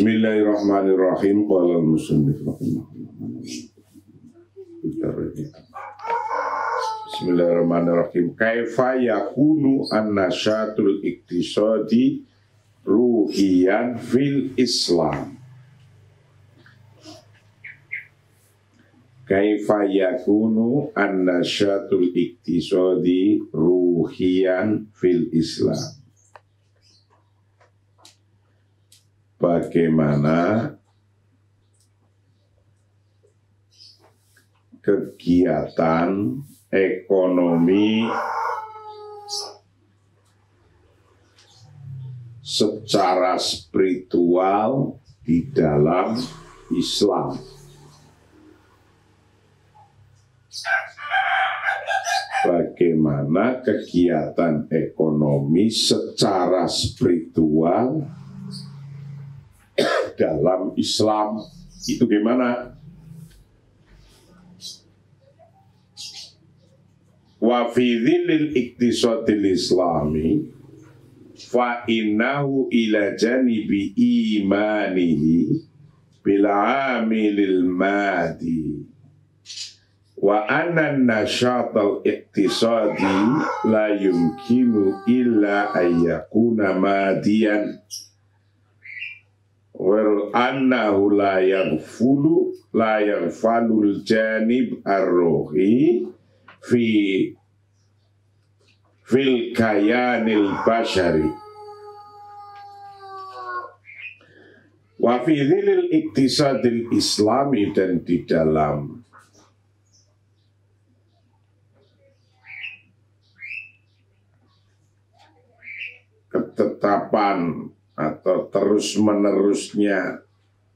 Bismillahirrahmanirrahim. Qala al-musannif Bismillahirrahmanirrahim. Kaifa yakunu an-nasyatul iktisadi ruhiyan fil Islam. Kaifa yakunu an-nasyatul iktisadi ruhiyan fil Islam. Bagaimana kegiatan ekonomi secara spiritual di dalam Islam. Bagaimana kegiatan ekonomi secara spiritual dalam Islam itu gimana? Wa fi dhillil iktisadil islami fa innahu ila janibi imanihi bil amilil madi wa anna nasyatal iktisadi la yumkinu illa ayyakuna madiyan wal annahu la yaghfalul janib ar-ruhi fil kayanil bashari wa fi dhilil iktisadil islami, dan di dalam ketetapan atau terus-menerusnya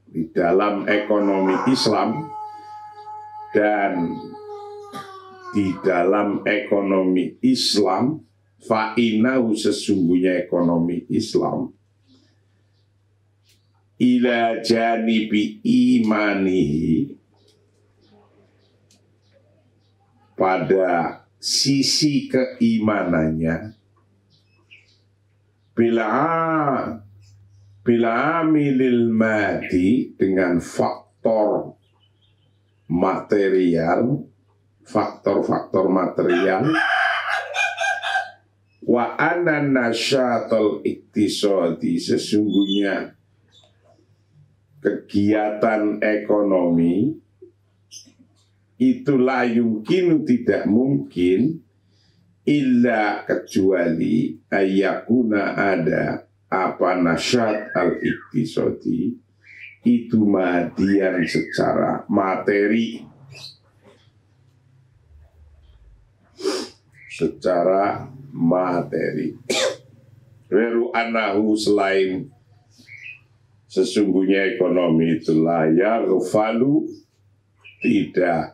di dalam ekonomi Islam, dan di dalam ekonomi Islam fa'inahu, sesungguhnya ekonomi Islam ila janibi imanihi, pada sisi keimanannya, bila amilil madi, dengan faktor material, faktor-faktor material, wa anan nasyatul iktisadi, sesungguhnya kegiatan ekonomi itulah yumkinu, tidak mungkin, illa kecuali ayakuna, ada apa nasyat al-iktisadi itu madian, secara materi, secara materi. Weru anahu, selain sesungguhnya ekonomi itu layak falu, tidak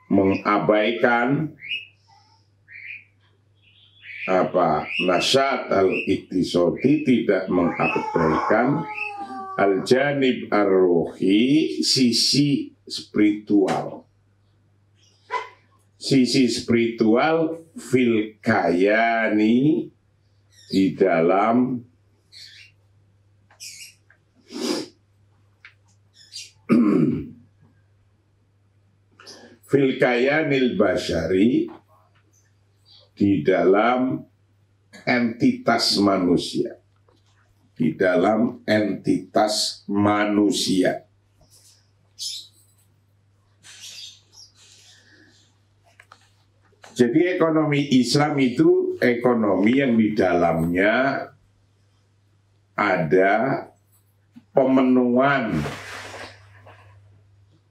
mengabaikan apa nasyat al-iktisadi, tidak mengabaikan al-janib ar-ruhi, sisi spiritual. Sisi spiritual fil kayani, di dalam fil kayanil bashari, di dalam entitas manusia, di dalam entitas manusia. Jadi ekonomi Islam itu ekonomi yang di dalamnya ada pemenuhan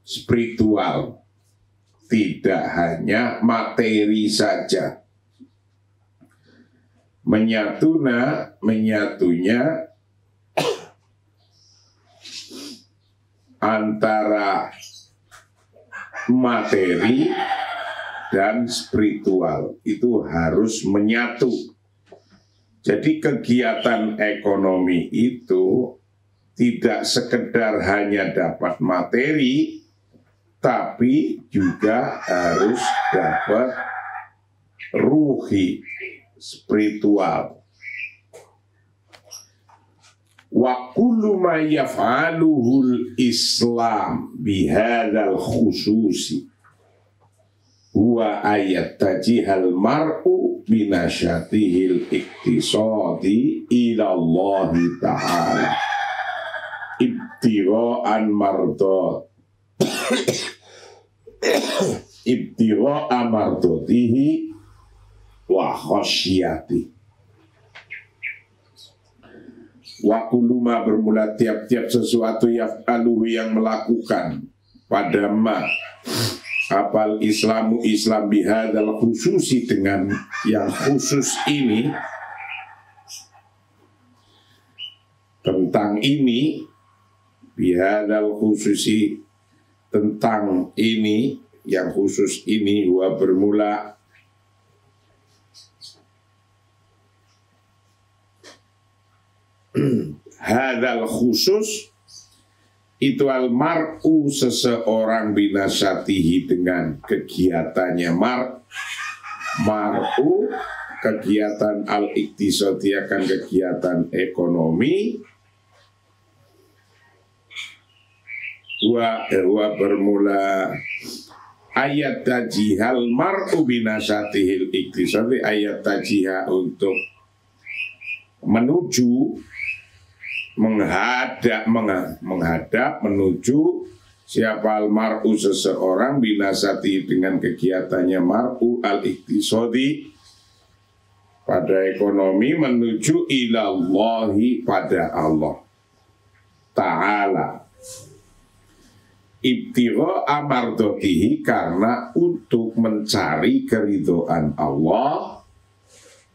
spiritual, tidak hanya materi saja. Menyatunya antara materi dan spiritual, itu harus menyatu. Jadi kegiatan ekonomi itu tidak sekedar hanya dapat materi, tapi juga harus dapat ruhi, spiritual. Wa kullu ma yaf'aluhul Islam bihadzal khususi huwa ayat tajihal mar'u binasyatihil iktisadi ila Allah ta'ala ibtira'an mardot ibtira'a mardotihi wa khasyati. Wa kuluma bermula tiap-tiap sesuatu yaf'aluhu yang melakukan pada ma apal Islamu Islam bihadzal khususi dengan yang khusus ini, tentang ini, bihadzal khususi tentang ini, yang khusus ini, wa bermula hadal khusus itu al-mar'u seseorang binasatihi dengan kegiatannya mar'u kegiatan al-iktisadi akan kegiatan ekonomi wa bermula ayat tajihal mar'u binasatihil iktisadi ayat tajihah untuk menuju menghadap menuju siapa al-mar'u seseorang binasati dengan kegiatannya mar'u al-iktisadi pada ekonomi menuju ilallahi pada Allah Ta'ala ibtira amardotihi karena untuk mencari keridhaan Allah,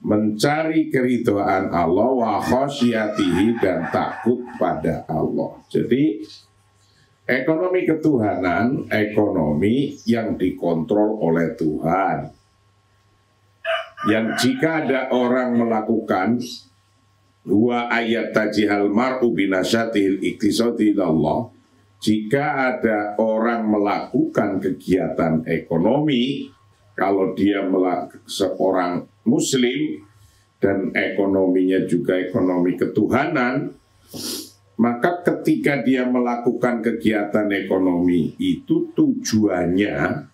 mencari keridhaan Allah wa khosyatihi dan takut pada Allah. Jadi ekonomi ketuhanan, ekonomi yang dikontrol oleh Tuhan, yang jika ada orang melakukan wa ayat tajihal mar'u binasyatihil iktisadi Allah, jika ada orang melakukan kegiatan ekonomi, kalau dia seorang Muslim dan ekonominya juga ekonomi ketuhanan, maka ketika dia melakukan kegiatan ekonomi itu tujuannya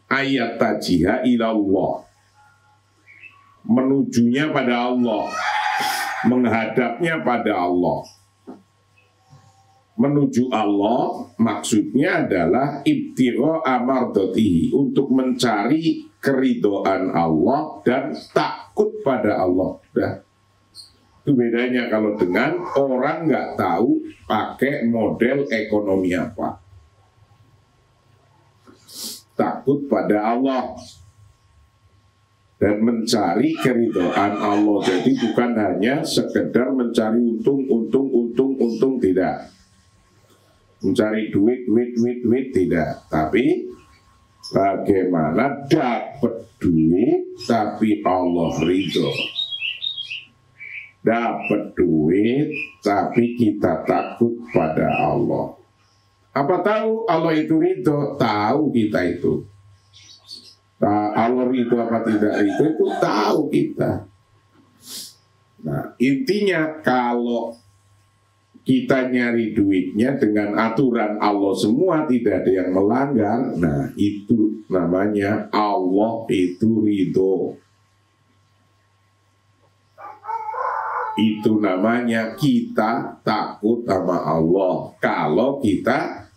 ayat tajiha ilallah, menujunya pada Allah, menghadapnya pada Allah. Menuju Allah maksudnya adalah ibtira amardotihi, untuk mencari keridhaan Allah dan takut pada Allah. Nah, itu bedanya kalau dengan orang nggak tahu pakai model ekonomi apa. Takut pada Allah dan mencari keridhaan Allah. Jadi bukan hanya sekedar mencari untung, tidak. Mencari duit tidak, tapi bagaimana dapat duit tapi Allah ridho, dapat duit tapi kita takut pada Allah. Apa tahu Allah itu ridho? Tahu kita itu. Allah ridho apa tidak itu tahu kita. Nah, intinya kalau kita nyari duitnya dengan aturan Allah semua, tidak ada yang melanggar, nah itu namanya Allah itu ridho. Itu namanya kita takut sama Allah. Kalau kita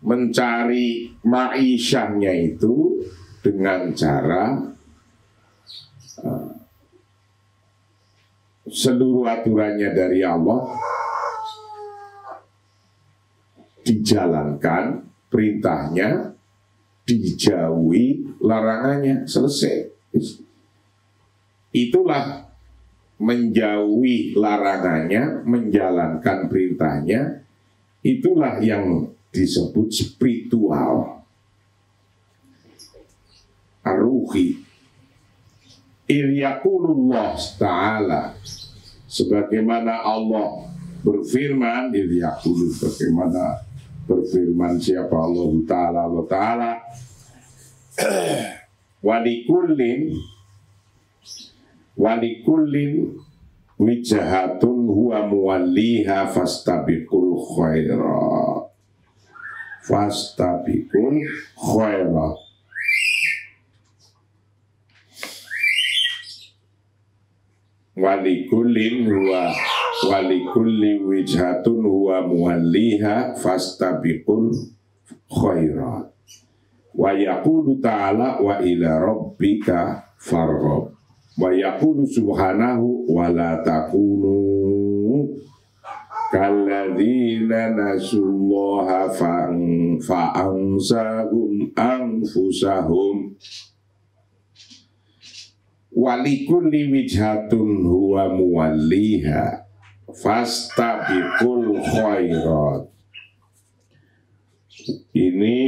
mencari ma'isyahnya itu dengan cara seluruh aturannya dari Allah dijalankan, perintahnya dijauhi, larangannya selesai. Itulah menjauhi larangannya, menjalankan perintahnya, itulah yang disebut spiritual, ar-ruhi. Iryaqulullah ta'ala, sebagaimana Allah berfirman, iryaqulu, bagaimana berfirman siapa Allah Ta'ala, walikullin wijhatun huwa muwalliha fastabiqul khairat. Fastabiqul khairat. Walikulli wijhatun huwa muwalliha fastabiqul khairat. Wa yaqulu ta'ala wa ila rabbika farghab. Wa yaqulu subhanahu wa la takunu kalladzina nasullaha fa'ansahum anfusahum. Walikulli wijhatun huwa muwalliha fastabiqul khairat. Ini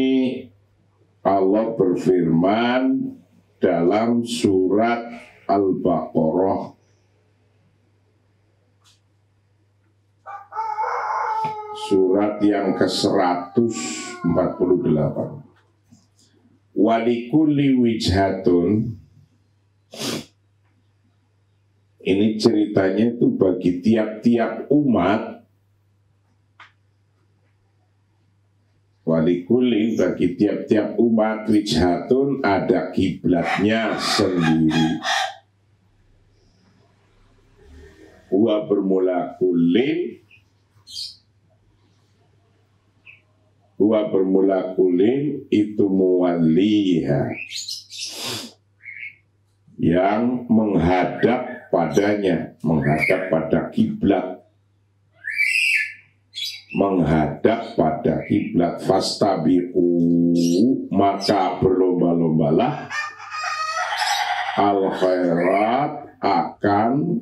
Allah berfirman dalam surat Al-Baqarah surat yang ke-148. Walikulli wijhatun, ini ceritanya itu bagi tiap-tiap umat. Walikulli, bagi tiap-tiap umat, wijhatun, ada kiblatnya sendiri. Wa bermula kulin itu muwalliha, yang menghadap padanya, menghadap pada kiblat, menghadap pada kiblat. Fastabiqu, maka berlomba-lombalah, al khairat, akan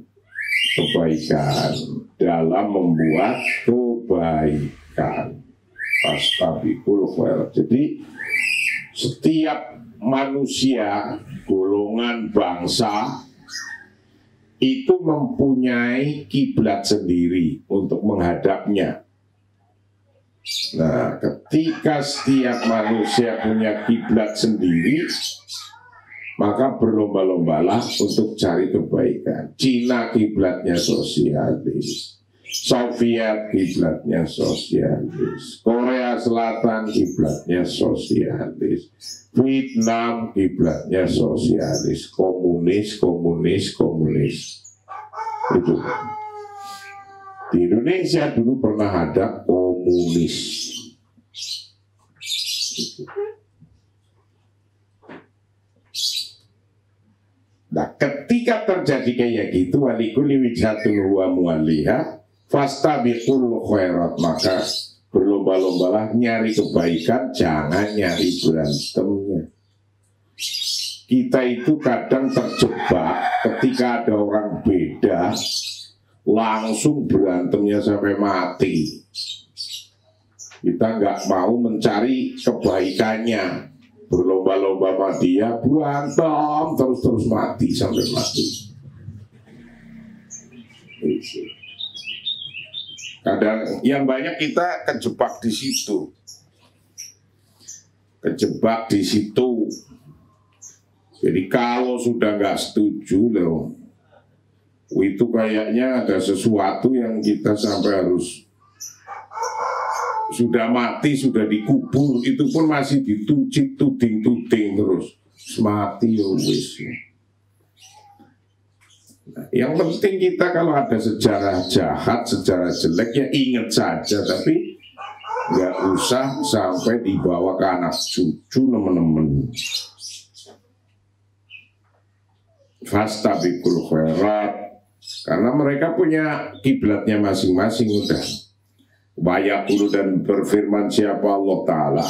kebaikan, dalam membuat kebaikan. Fastabiqul khairat. Jadi setiap manusia, golongan, bangsa itu mempunyai kiblat sendiri untuk menghadapnya. Nah, ketika setiap manusia punya kiblat sendiri, maka berlomba-lombalah untuk cari kebaikan. Cina kiblatnya sosialis, Soviet kiblatnya sosialis, Korea Selatan kiblatnya sosialis, Vietnam kiblatnya sosialis, komunis. Itu. Di Indonesia dulu pernah ada komunis. Nah, ketika terjadi kayak gitu, walikulli wijhatun huwa muwalliha fastabiqul khairat, maka berlomba-lombalah nyari kebaikan, jangan nyari berantemnya. Kita itu kadang terjebak ketika ada orang beda, langsung berantemnya sampai mati. Kita nggak mau mencari kebaikannya, berlomba-lomba sama dia, berantem terus mati sampai mati. Kadang yang banyak kita kejebak di situ, Jadi kalau sudah nggak setuju loh, itu kayaknya ada sesuatu yang kita sampai harus, sudah mati, sudah dikubur, itu pun masih dituding terus, mati ya wis. Nah, yang penting kita kalau ada sejarah jahat, sejarah jelek ya ingat saja, tapi nggak usah sampai dibawa ke anak cucu teman-teman. Fastabiqul khairat, karena mereka punya kiblatnya masing-masing udah. Wayaqulu, dan berfirman siapa Allah Ta'ala,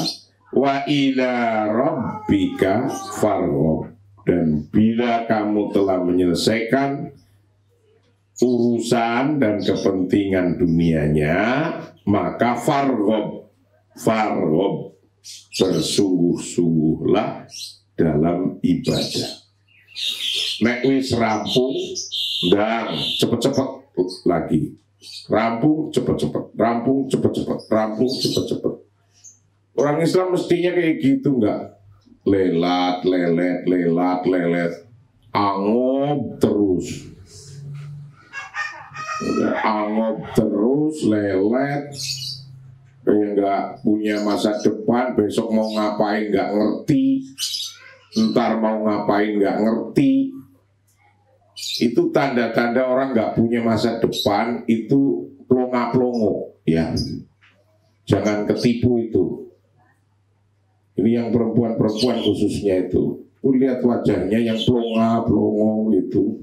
wa ila rabbika farghab, dan bila kamu telah menyelesaikan urusan dan kepentingan dunianya, maka farghab, bersungguh-sungguhlah dalam ibadah. Nek wis rampung dan cepet-cepet lagi, rampung cepet-cepet, Orang Islam mestinya kayak gitu, enggak lelet, angob terus. Angop terus, lelet, nggak punya masa depan, besok mau ngapain nggak ngerti, ntar mau ngapain nggak ngerti. Itu tanda-tanda orang nggak punya masa depan, itu plonga-plongo, ya. Jangan ketipu itu. Ini yang perempuan-perempuan khususnya itu. Lihat wajahnya yang plonga-plongo itu.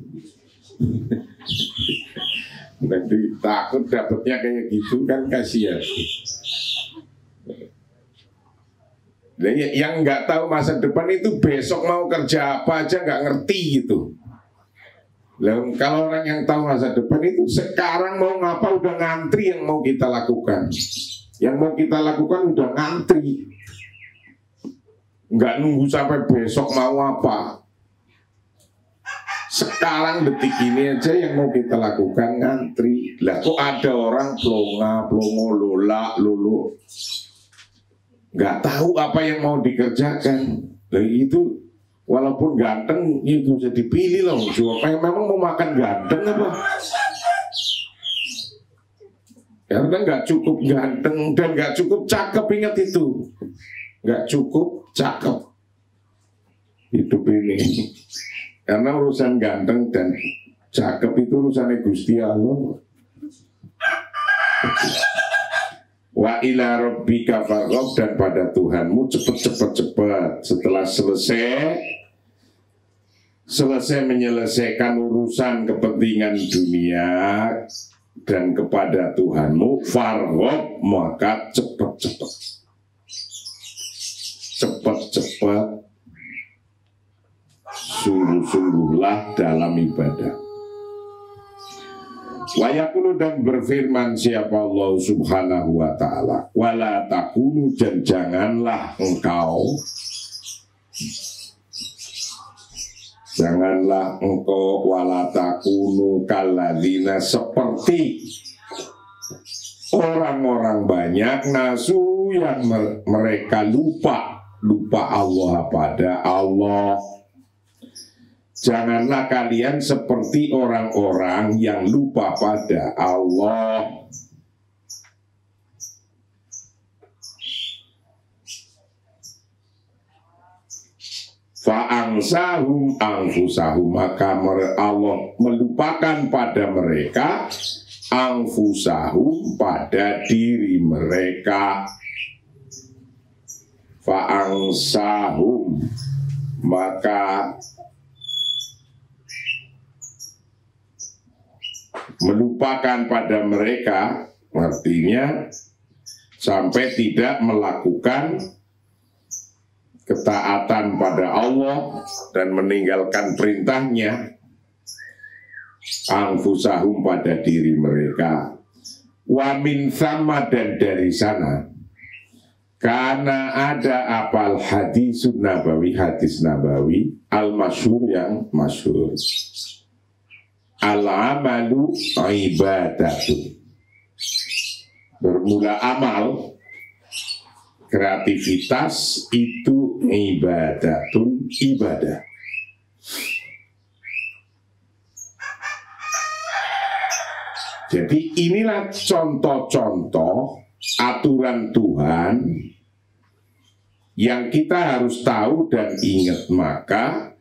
Nanti takut dapatnya kayak gitu kan, kasihan. Yang nggak tahu masa depan itu besok mau kerja apa aja nggak ngerti gitu. Kalau orang yang tahu masa depan itu sekarang mau ngapa udah ngantri yang mau kita lakukan. Yang mau kita lakukan udah ngantri. Nggak nunggu sampai besok mau apa. Sekarang detik ini aja yang mau kita lakukan ngantri. Lah kok ada orang plonga-plongo, lola-lolo, nggak tahu apa yang mau dikerjakan. Lah itu walaupun ganteng itu bisa dipilih loh. Memang mau makan ganteng apa? Karena nggak cukup ganteng dan nggak cukup cakep, ingat itu. Nggak cukup cakep hidup ini. Karena urusan ganteng dan cakep itu urusan Gusti Allah. Wa ila rabbika farghab, dan pada Tuhanmu cepet. Setelah selesai menyelesaikan urusan kepentingan dunia dan kepada Tuhanmu farghab, maka cepet sungguh-sungguhlah dalam ibadah. Wa yaqulu, dan berfirman siapa Allah subhanahu wa ta'ala, wala takunu, dan janganlah engkau wala takunu kalladzina, seperti orang-orang banyak nasu yang mereka lupa Allah pada Allah. Janganlah kalian seperti orang-orang yang lupa pada Allah. Fa'angsahum anfusahum, maka Allah melupakan pada mereka anfusahum, pada diri mereka. Fa'angsahum, maka melupakan pada mereka, artinya sampai tidak melakukan ketaatan pada Allah dan meninggalkan perintahnya. Anfusahum, pada diri mereka. Wa min thamma, dan dari sana, karena ada apal hadis nabawi al-masyhur, yang masyhur. Al-amalu ibadatun, bermula amal, kreativitas itu ibadatun, ibadah. Jadi inilah contoh-contoh aturan Tuhan yang kita harus tahu dan ingat. Maka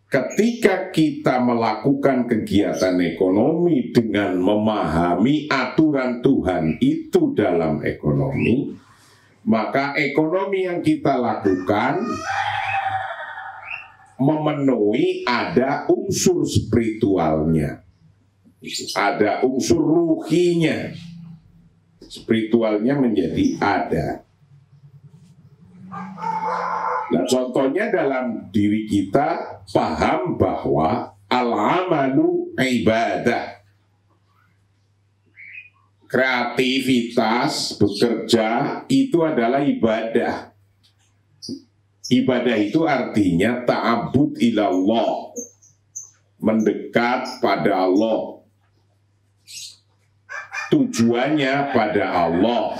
ketika kita melakukan kegiatan ekonomi dengan memahami aturan Tuhan itu dalam ekonomi, maka ekonomi yang kita lakukan memenuhi ada unsur spiritualnya, ada unsur ruhinya, spiritualnya menjadi ada. Nah, contohnya dalam diri kita paham bahwa al-amalu ibadah, kreativitas, bekerja itu adalah ibadah. Ibadah itu artinya ta'abud ilallah, mendekat pada Allah, tujuannya pada Allah.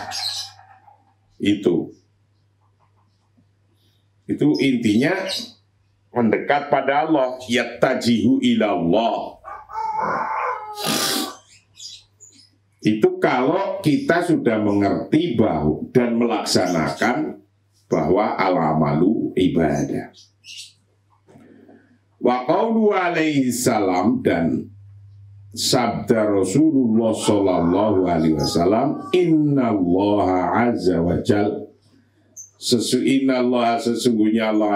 Itu intinya mendekat pada Allah, yattajihu ilallah. Itu kalau kita sudah mengerti bahwa dan melaksanakan bahwa al-amalu ibadah. Wa qaulu alaihi salam, dan sabda Rasulullah sallallahu alaihi wasallam, innallaha azza wa jal, sesungguhnya Allah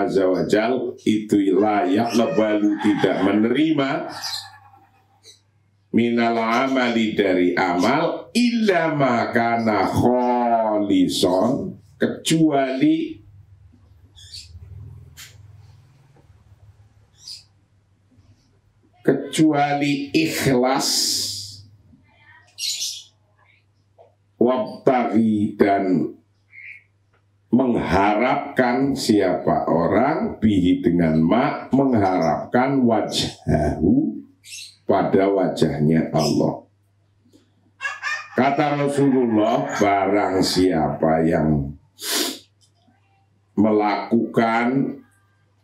azza wa jal itu layak lebalu tidak menerima minal amali dari amal illa makana kholison, kecuali ikhlas, wabtaghi, dan mengharapkan siapa orang bihi dengan mengharapkan wajhahu, pada wajahnya Allah. Kata Rasulullah, barang siapa yang melakukan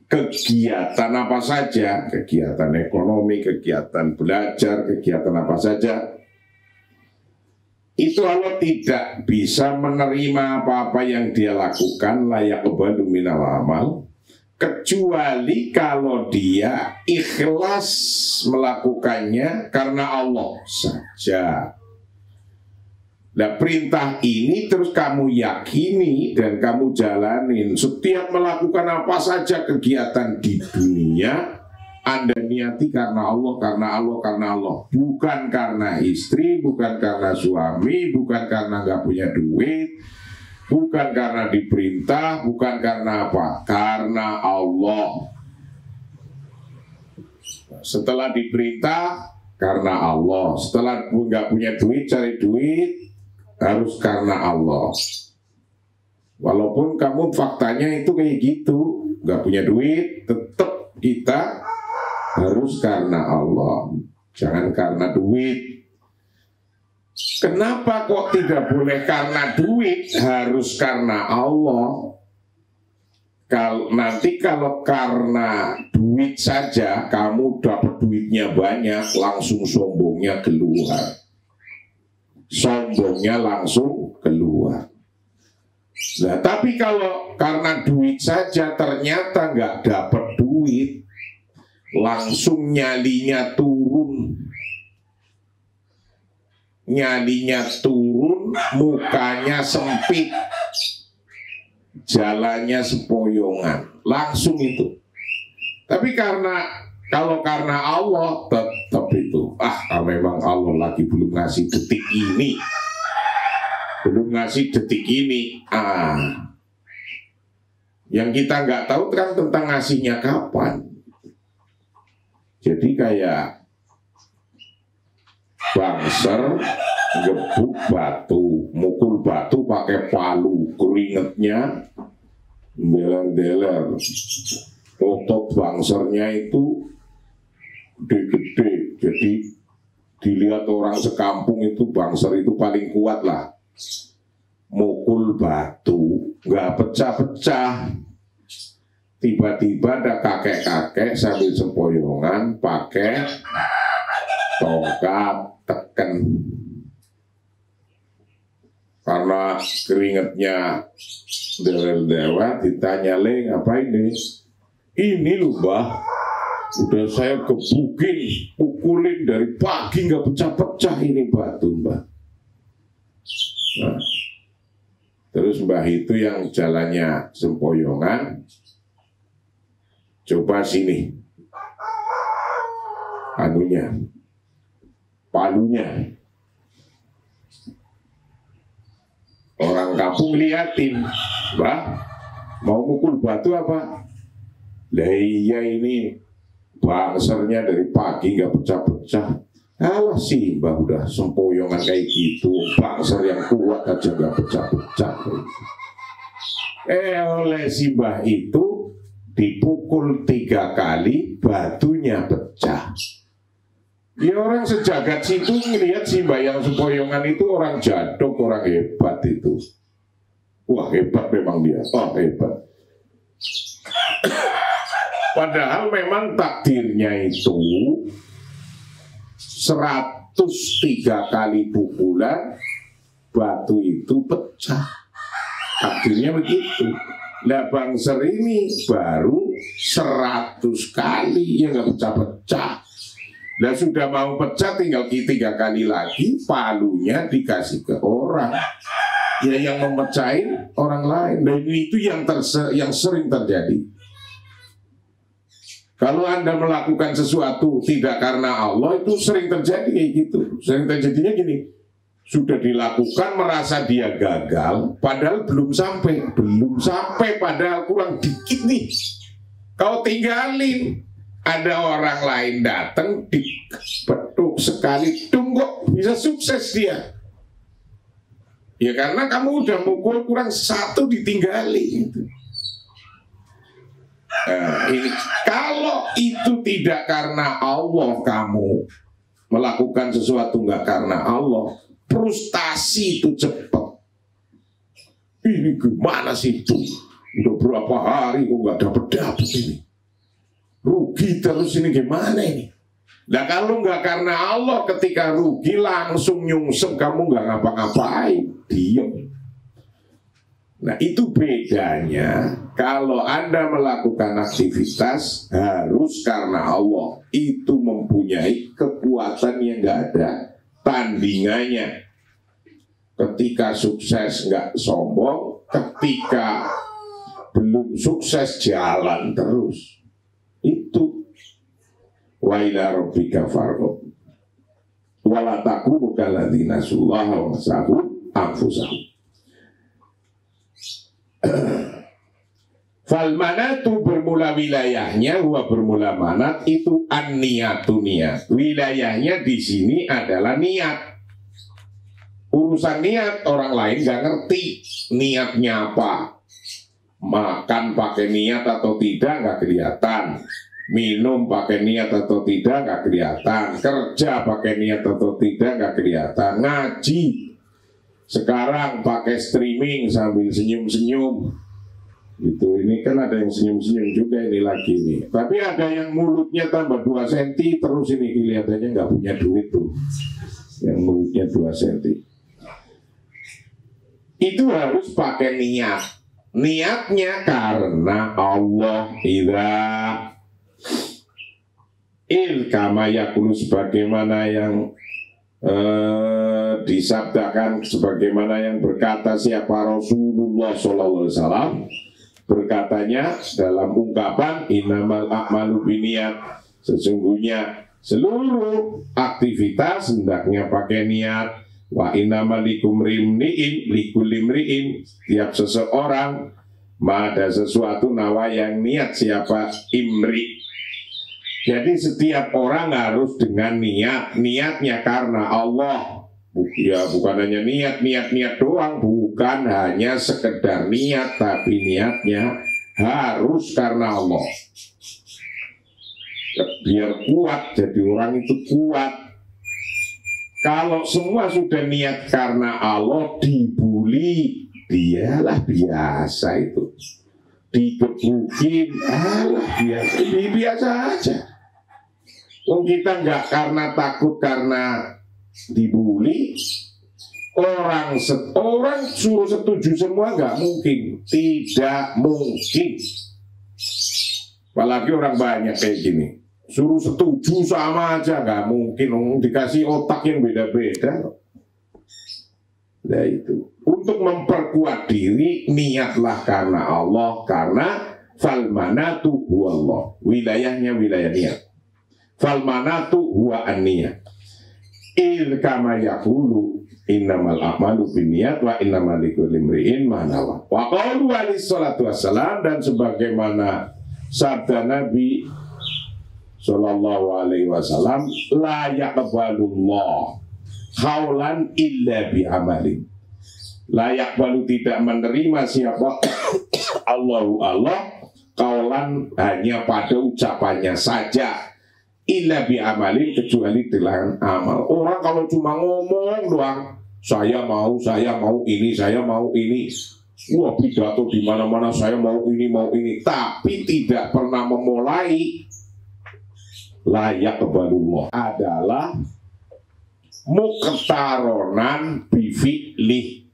kegiatan apa saja, kegiatan ekonomi, kegiatan belajar, kegiatan apa saja, itu Allah tidak bisa menerima apa-apa yang dia lakukan, layak qabalu minal amal, kecuali kalau dia ikhlas melakukannya karena Allah saja. Nah, perintah ini terus kamu yakini dan kamu jalanin. Setiap melakukan apa saja kegiatan di dunia, Anda niati karena Allah, karena Allah, karena Allah. Bukan karena istri, bukan karena suami, bukan karena nggak punya duit, bukan karena diperintah, bukan karena apa? Karena Allah. Setelah diperintah, karena Allah. Setelah nggak punya duit, cari duit, harus karena Allah. Walaupun kamu faktanya itu kayak gitu, nggak punya duit, tetap kita harus karena Allah. Jangan karena duit. Kenapa kok tidak boleh karena duit, harus karena Allah? Nanti kalau karena duit saja kamu dapat duitnya banyak, langsung sombongnya keluar. Sombongnya langsung keluar. Nah, tapi kalau karena duit saja ternyata nggak dapat duit, langsung nyalinya turun. Nyalinya turun, mukanya sempit, jalannya sepoyongan, langsung itu. Tapi kalau karena Allah tetap itu, memang Allah lagi belum ngasih detik ini, yang kita nggak tahu kan tentang ngasihnya kapan. Jadi kayak bangser gebuk batu, mukul batu pakai palu, keringetnya deler-deler. Otot bangsernya itu gede-gede, jadi dilihat orang sekampung itu bangser itu paling kuat lah. Mukul batu, nggak pecah-pecah. Tiba-tiba ada kakek-kakek sambil sempoyongan pakai tongkat teken. Karena keringetnya deler-deler, ditanya, "Le, apa ini?" "Ini lho, Mbah, udah saya gebukin, pukulin dari pagi nggak pecah-pecah ini batu, Mbah." Nah, terus Mbah itu yang jalannya sempoyongan, "Coba sini anunya, palunya." Orang kampung liatin, "Mbah, mau mukul batu apa?" "Lah iya, ini bangsernya dari pagi nggak pecah-pecah." "Alah sih Mbah, udah sempoyongan kayak gitu, bangser yang kuat aja nggak pecah-pecah." Oleh si Mbah itu dipukul 3 kali, batunya pecah. Ya orang sejagat situ ngelihat si Mbah yang sempoyongan itu orang jadok, orang hebat itu. Wah, hebat memang dia, hebat. Padahal memang takdirnya itu 100 103 kali pukulan, batu itu pecah. Akhirnya begitu. Lah bangser ini baru 100 kali yang nggak pecah-pecah. Lah sudah mau pecah, tinggal 3 kali lagi, palunya dikasih ke orang. Ya yang memecahin orang lain. Dan itu yang sering terjadi. Kalau Anda melakukan sesuatu tidak karena Allah, itu sering terjadi kayak gitu. Sering terjadinya gini, sudah dilakukan merasa dia gagal, padahal belum sampai padahal kurang dikit nih. Kau tinggalin, ada orang lain datang, dipeduk sekali, tunggu bisa sukses dia. Ya karena kamu udah mukul kurang 1 ditinggali gitu. Ini kalau itu tidak karena Allah, kamu melakukan sesuatu nggak karena Allah, frustasi itu cepat. Ini gimana sih itu? Udah berapa hari kok nggak dapet ini? Rugi terus ini gimana ini? Nah kalau nggak karena Allah, ketika rugi langsung nyungsep, kamu nggak ngapa-ngapain, diem. Nah itu bedanya. Kalau Anda melakukan aktivitas harus karena Allah, itu mempunyai kekuatan yang nggak ada tandingannya. Ketika sukses nggak sombong, ketika belum sukses jalan terus. Itu wa ila rabbika farghab wa la takunu kalladzina nasullaha wa nasahum anfusahum. Fal manatu bermula wilayahnya, huwa bermula manat itu an-niyatu niat. Wilayahnya di sini adalah niat. Urusan niat orang lain gak ngerti niatnya apa. Makan pakai niat atau tidak gak kelihatan. Minum pakai niat atau tidak gak kelihatan. Kerja pakai niat atau tidak gak kelihatan. Ngaji sekarang pakai streaming sambil senyum-senyum gitu. Ini kan ada yang senyum-senyum juga ini lagi nih. Tapi ada yang mulutnya tambah 2 cm terus ini kelihatannya nggak punya duit tuh. Yang mulutnya 2 cm. Itu harus pakai niat. Niatnya karena Allah. Kama yakulu sebagaimana yang disabdakan, sebagaimana yang berkata siapa Rasulullah SAW, berkatanya dalam ungkapan innamal a'malu binniyat, sesungguhnya seluruh aktivitas hendaknya pakai niat. Wa innamal likulli imri'in, tiap seseorang ada sesuatu nawa yang niat siapa imri. Jadi setiap orang harus dengan niatnya karena Allah. Ya bukan hanya niat doang, bukan hanya sekedar niat, tapi niatnya harus karena Allah. Biar kuat, jadi orang itu kuat. Kalau semua sudah niat karena Allah, dibully, dialah biasa itu. Digebukin, biasa aja. Kita nggak karena takut karena dibully, orang suruh setuju semua nggak mungkin, tidak mungkin. Apalagi orang banyak kayak gini, suruh setuju sama aja nggak mungkin, dikasih otak yang beda-beda. Nah itu untuk memperkuat diri, niatlah karena Allah, karena falmanatu huwallah, wilayahnya wilayah niat. Falmanatu huwa an-niyat. Kama yaqulu innamal a'malu binniyat wa innamal likulli imri'in ma nawa. Wa qalu alaihi salatu wassalam, dan sebagaimana sabda Nabi sallallahu alaihi wasallam, la yaqbalullah qaulan illa bi amalin. La yaqbalu, tidak menerima siapa Allah qaulan, hanya pada ucapannya saja, illa bi amalin, kecuali dengan amal. Orang kalau cuma ngomong doang, saya mau ini, wah pidato di mana-mana, saya mau ini, tapi tidak pernah memulai, layak kebalullah adalah muqtaronan bifi'lih,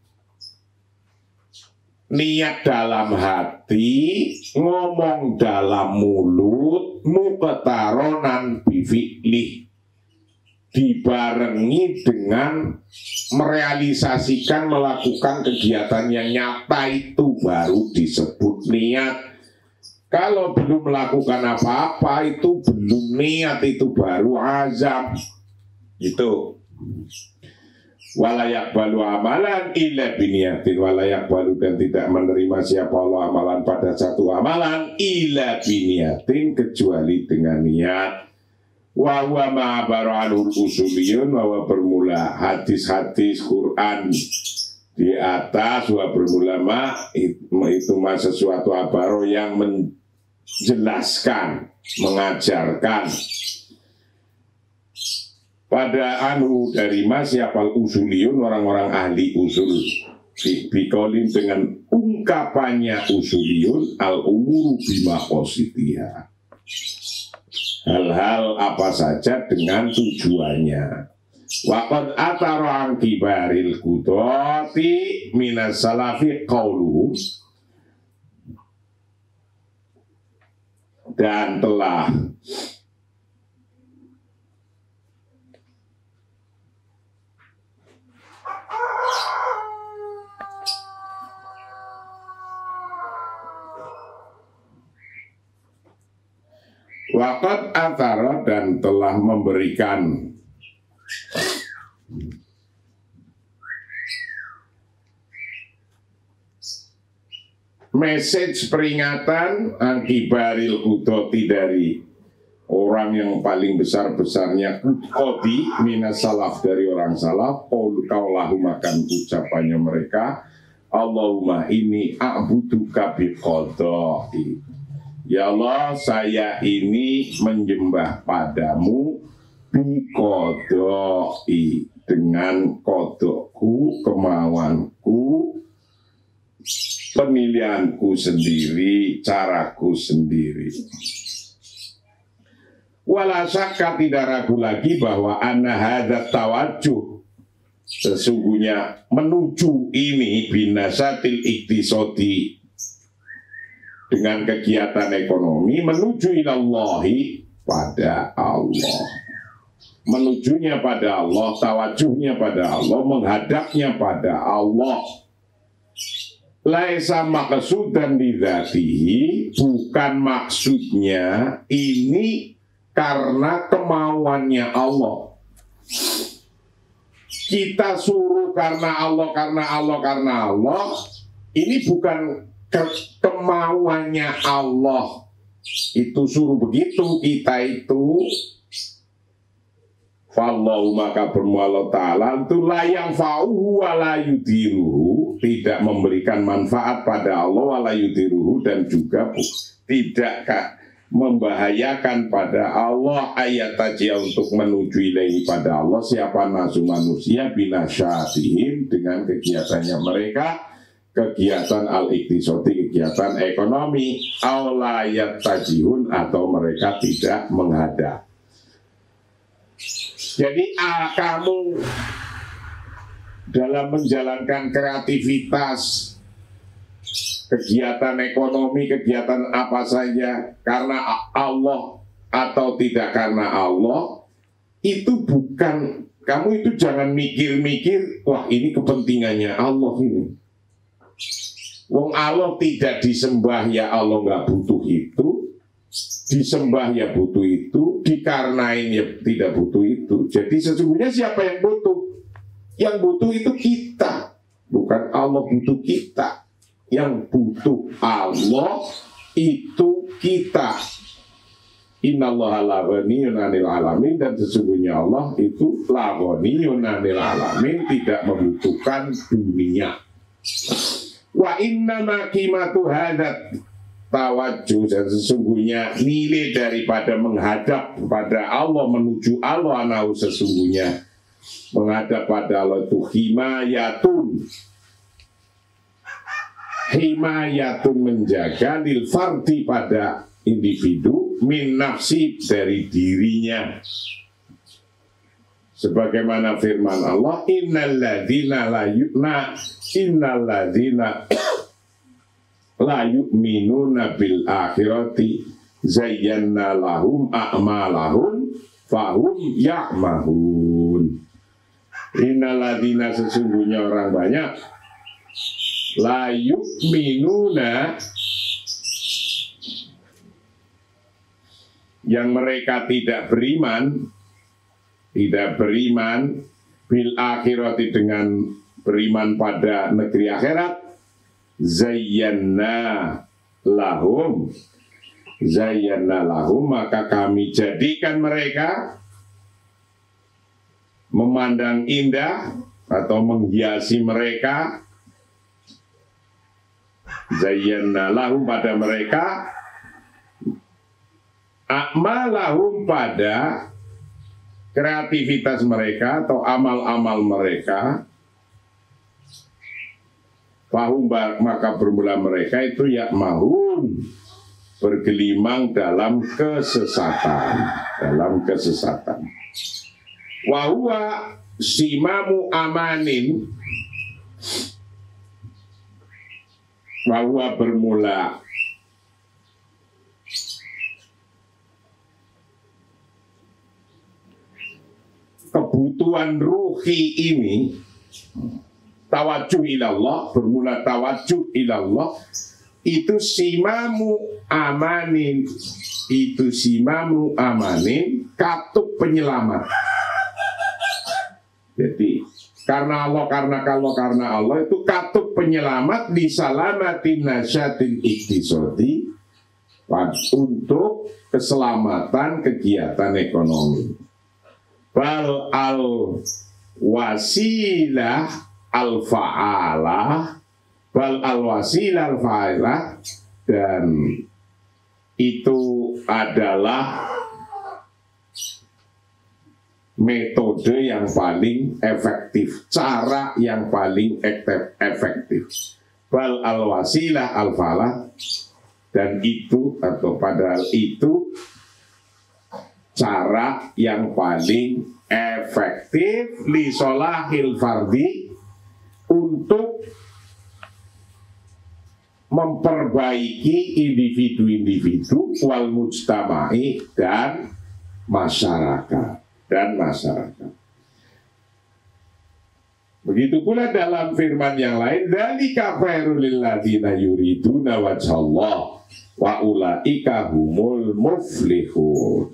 niat dalam hati, ngomong dalam mulut, muqtaronan bifi'lih, dibarengi dengan merealisasikan, melakukan kegiatan yang nyata, itu baru disebut niat. Kalau belum melakukan apa-apa, itu belum niat, itu baru azam. Itu walayak balu amalan illa biniyatin, walayak balu, dan tidak menerima siapa Allah amalan pada satu amalan illa biniyatin, kecuali dengan niat. Wa huwa ma baranul usuliyun, bahwa bermula hadis-hadis Quran di atas, wa bermula itu ma sesuatu abaro yang menjelaskan, mengajarkan. Pada anu dari masyapal usuliyun, orang-orang ahli usul, bikolin dengan ungkapannya usuliyun, al umuru bima qasitiha, hal-hal apa saja dengan tujuannya. Waqad atara an kibaril qudati minas salafi qauluhum, dan telah waqad atara, dan telah memberikan message peringatan angkibaril qudoti, dari orang yang paling besar-besarnya qudi minas salaf, dari orang salaf, qaulahum, makan ucapannya mereka, Allahumma inni a'buduka biqadai, ya Allah, saya ini menyembah padamu biqadai, dengan kodokku, kemauanku, penilianku sendiri, caraku sendiri. Wala syakka, tidak ragu lagi bahwa anna hadat tawajuh, sesungguhnya menuju ini, binasatil iktisodi, dengan kegiatan ekonomi, menuju ilallahi, pada Allah, menujunya pada Allah, tawajuhnya pada Allah, menghadapnya pada Allah. Laisa maqsudan bidzatihi, bukan maksudnya ini karena kemauannya Allah. Kita suruh karena Allah, karena Allah, karena Allah, ini bukan kemauannya Allah. Itu suruh begitu, kita itu fallahu, maka bermuala ta'ala itu layang fa'uhu wa la yudiruhu, tidak memberikan manfaat pada Allah, wa la yudiruhu, dan juga tidak membahayakan pada Allah, ayat tajia, untuk menuju ilahi, pada Allah, siapa nasu manusia, binasyatihim, dengan kegiatannya mereka, kegiatan al-iktisodi, kegiatan ekonomi, aulayat tajihun, atau mereka tidak menghadap. Jadi kamu dalam menjalankan kreativitas, kegiatan ekonomi, kegiatan apa saja, karena Allah atau tidak karena Allah, itu bukan, kamu itu jangan mikir-mikir, wah ini kepentingannya Allah ini. Wong Allah tidak disembah, ya Allah nggak butuh itu, disembah ya butuh itu, dikarenain ya tidak butuh itu. Jadi sesungguhnya siapa yang butuh? Yang butuh itu kita, bukan Allah butuh kita. Yang butuh Allah itu kita. Innallaha la ghaniyun 'anil alamin, dan sesungguhnya Allah itu la ghaniyun 'anil alamin, tidak membutuhkan dunia. Wa innama qimatu hadat tawajuh, dan sesungguhnya nilai daripada menghadap pada Allah, menuju Allah, anahu, sesungguhnya menghadap pada Allah itu himayatun, menjaga, lil fardi, pada individu, min nafsi, dari dirinya, Sebagaimana firman Allah, innalladzina la yu'minuna bil akhirati zayyana lahum a'malahum fahum ya'mahun. Innalladzina, sesungguhnya orang banyak, la yu'minuna, yang mereka tidak beriman bil akhirati, dengan beriman pada negeri akhirat, zayyana lahum, maka kami jadikan mereka memandang indah atau menghiasi mereka, zayyana lahum, pada mereka, a'malahum, pada kreativitas mereka atau amal-amal mereka, fahum, maka bermula mereka itu ya'mahun, bergelimang dalam kesesatan, wa huwa simamu amanin, wa huwa bermula kebutuhan ruhi ini, tawajuh ilallah, bermula tawajuh ilallah, itu simamu amanin, katup penyelamat. Jadi karena Allah itu katup penyelamat di salamatin nasyatin iktisodi, untuk keselamatan kegiatan ekonomi. Bal al wasilah al fa'alah, dan itu adalah metode yang paling efektif, cara yang paling efektif. Bal al wasilah al fa'alah, dan itu atau padahal itu cara yang paling efektif li solahil fardi, untuk memperbaiki individu-individu, wal mujtama'i, dan masyarakat. Begitu pula dalam firman yang lain, dzalika khairul lil ladzina yuriduna wajhallah wa ulaika humul muflihun.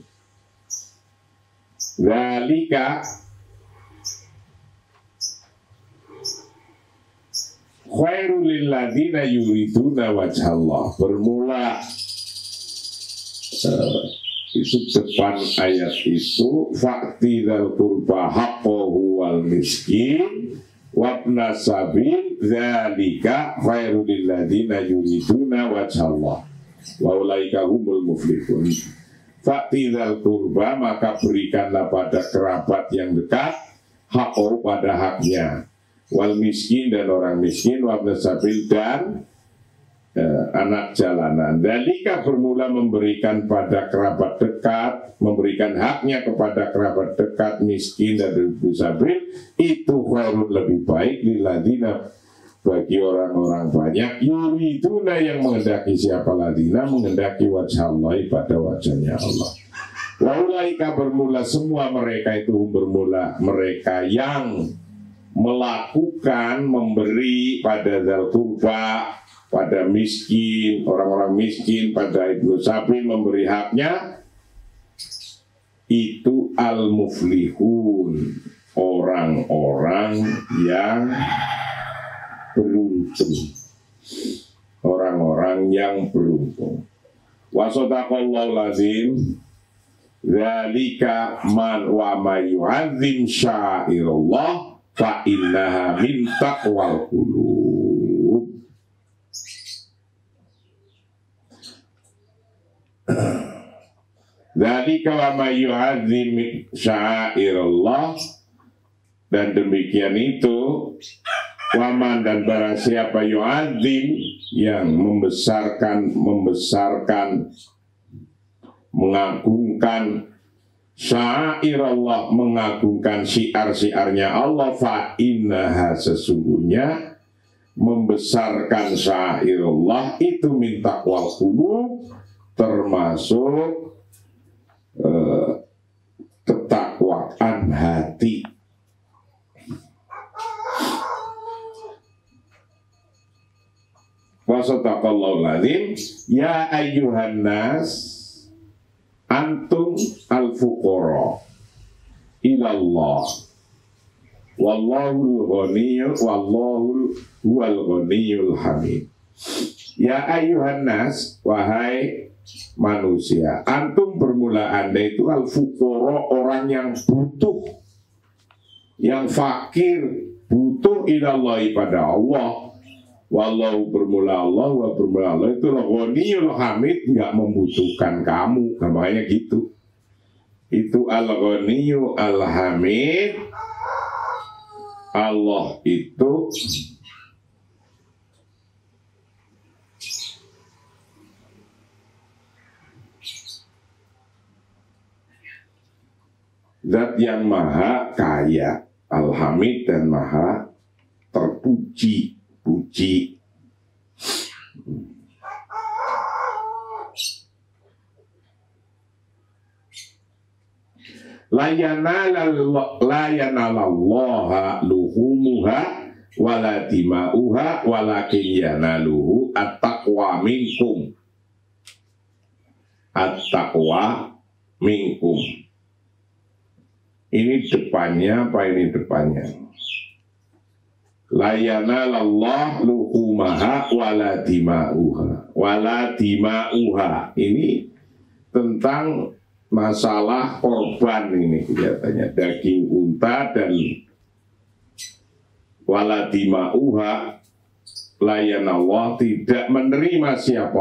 Dzalika khairul lil ladzina yuriduna wajhallah, bermula itu depan ayat itu, fa'ti dzal qurba haqqahu wal miskin wabna sabil, dzalika khairul lil ladzina yuriduna wajhallah wa ulaika humul muflihun. Fa'ti dzal qurba, maka berikanlah pada kerabat yang dekat, haqqahu, pada haknya, wal miskin, dan orang miskin, wabna sabil, dan anak jalanan. Dzalika, bermula memberikan pada kerabat dekat, memberikan haknya kepada kerabat dekat, miskin, dan sabil, itu khairun, lebih baik, lilladzina, bagi orang-orang banyak, yuriduna, yang menghendaki, siapa ladina, menghendaki wajah Allah, pada wajahnya Allah. Waulaika, bermula semua mereka itu, bermula mereka yang melakukan, memberi pada dzal qurba, pada miskin, orang-orang miskin, pada ibnu sabil, memberi haknya, itu al-muflihun, orang-orang yang beruntung, orang-orang yang beruntung. Wa sadaqallahu lazim, dzalika man wa may yu'azzim sya'irallah fa innaha min taqwal qulub. Dzalika wa may yu'azzim sya'irallah, dan demikian itu, waman, dan barang siapa yu'adzim, yang membesarkan, mengagungkan Syairallah, mengagungkan syiar-syiarnya Allah, fa innaha, sesungguhnya membesarkan syairallah itu min taqwal qulub, termasuk ketakwaan hati. Wa sadaqallahul azim. Ya ayyuhan nas, antum al-fuqara ilallah wallahul ghaniyyu wallahu huwal ghaniyyul hamid. Ya ayyuhan nas, wahai manusia, antum bermula Anda itu al-fuqara, orang yang butuh, yang fakir, butuh ilallahi, pada Allah. Wallahu, bermula Allah, wa bermula Allah itu al-ghaniyul hamid, nggak membutuhkan kamu, namanya gitu. Itu al-ghaniyyu al-hamid. Allah itu zat yang maha kaya, al-hamid, dan maha terpuji, puji. La yanalallaha luhumuha wala dima'uha walakin yanaluhu at-taqwa minkum. At-taqwa minkum. Ini depannya apa ini depannya? La yanalallah luhumaha wala dima'uha. Wala dima'uha. Ini tentang masalah korban, ini kelihatannya daging unta dan wala dima'uha, layanallah, tidak menerima siapa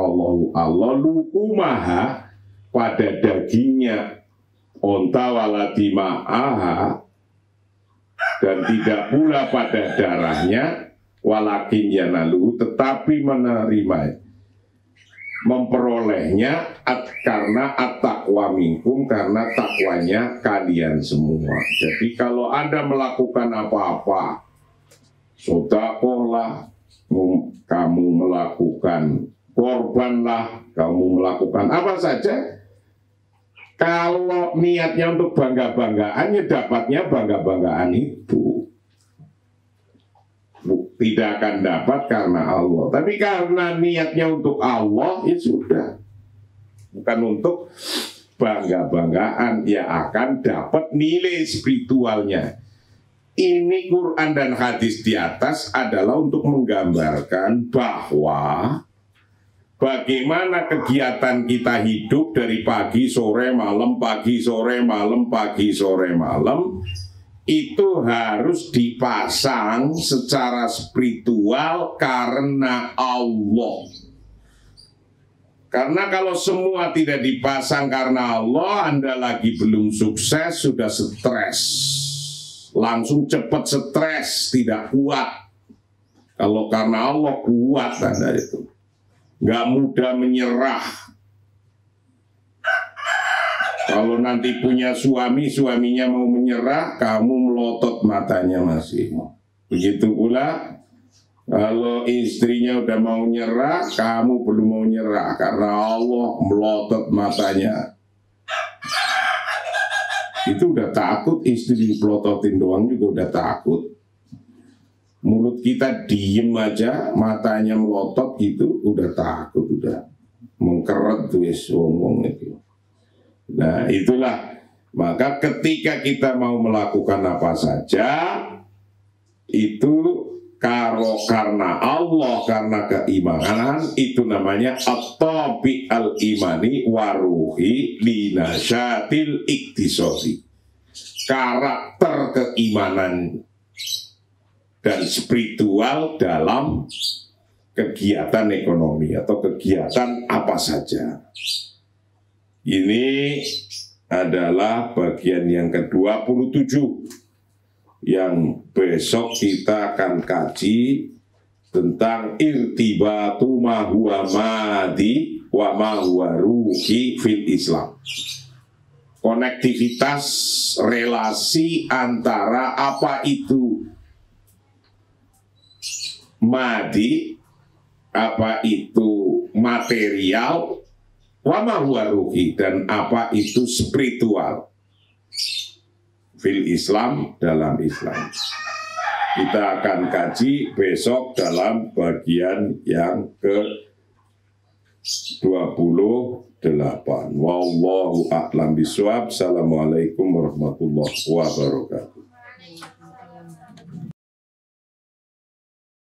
Allah luhumaha, pada dagingnya unta, wala dima'aha, dan tidak pula pada darahnya, walakin yanalu, tetapi menerima, memperolehnya karena at-taqwa minkum, karena takwanya kalian semua. Jadi kalau Anda melakukan apa-apa, sedekahlah, kamu melakukan korbanlah, kamu melakukan apa saja, kalau niatnya untuk bangga-banggaan, ya dapatnya bangga-banggaan itu. Tidak akan dapat karena Allah. Tapi karena niatnya untuk Allah, ya sudah. Bukan untuk bangga-banggaan, ya akan dapat nilai spiritualnya. Ini Quran dan hadis di atas adalah untuk menggambarkan bahwa bagaimana kegiatan kita hidup dari pagi, sore, malam, pagi, sore, malam, pagi, sore, malam, itu harus dipasang secara spiritual karena Allah. Karena kalau semua tidak dipasang karena Allah, Anda lagi belum sukses, sudah stres. Langsung cepat stres, tidak kuat. Kalau karena Allah kuat Anda itu. Nggak mudah menyerah. Kalau nanti punya suami, suaminya mau menyerah, kamu melotot matanya masih. Begitu pula kalau istrinya udah mau nyerah, kamu belum mau nyerah karena Allah melotot matanya. Itu udah takut, istri pelototin doang juga udah takut. Mulut kita diem aja, matanya melotot gitu, udah takut, udah mengkeret tuh ngomong itu. Nah itulah, maka ketika kita mau melakukan apa saja, itu karena Allah, karena keimanan, itu namanya at-tabi al-imani waruhi linasyatil iktisodi. Karakter keimanan dan spiritual dalam kegiatan ekonomi atau kegiatan apa saja. Ini adalah bagian yang ke-27 yang besok kita akan kaji tentang irtibatu ma huwa madi wa ma huwa ruhi fil Islam. konektivitas relasi antara apa itu madi, apa itu material, wa ma huwa ruhi, dan apa itu spiritual fil Islam, dalam Islam. Kita akan kaji besok dalam bagian yang ke-28. Wallahu a'lam bishawab. Assalamualaikum warahmatullahi wabarakatuh.